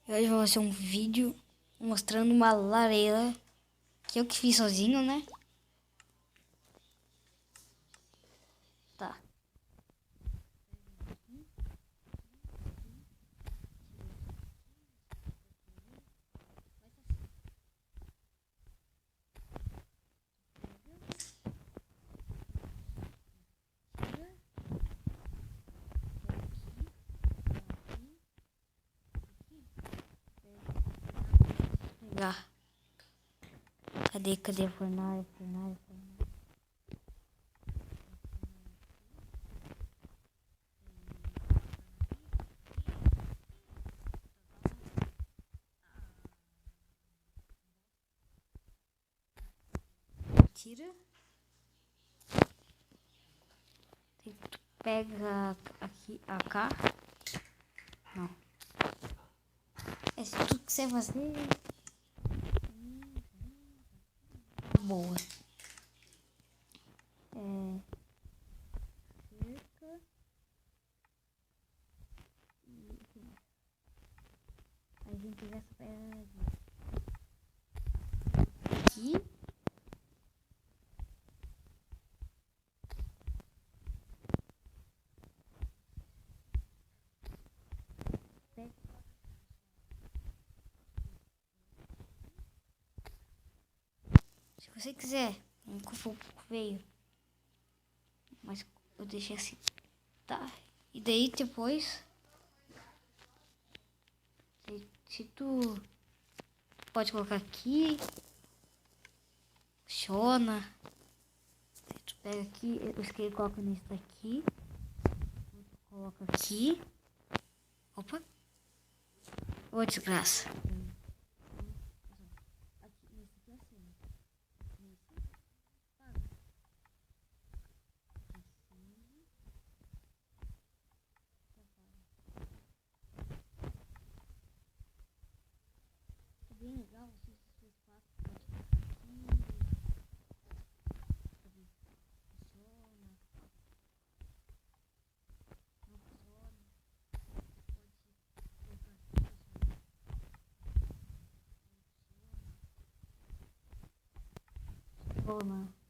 Hoje eu vou fazer um vídeo mostrando uma lareira que eu que fiz sozinho, né? Tá. Pegar. Cadê a fornalha? Tira. Tu pega aqui, cá. Não. Esse tudo que você vai fazer. Boa. Cerca. A gente pega essa pedra aqui. Se você quiser, um pouco veio. Mas eu deixei assim. Tá. E daí depois. Se tu pode colocar aqui. Funciona. Tu pega aqui, eu esqueci, coloca nesse daqui. Coloca aqui. Opa. Ô, desgraça. Aqui, nesse aqui assim. Nesse. Paga. Assim. É bem legal. Vocês fez quatro. Pode colocar aqui. Funciona. Não funciona. Pode colocar aqui. Funciona.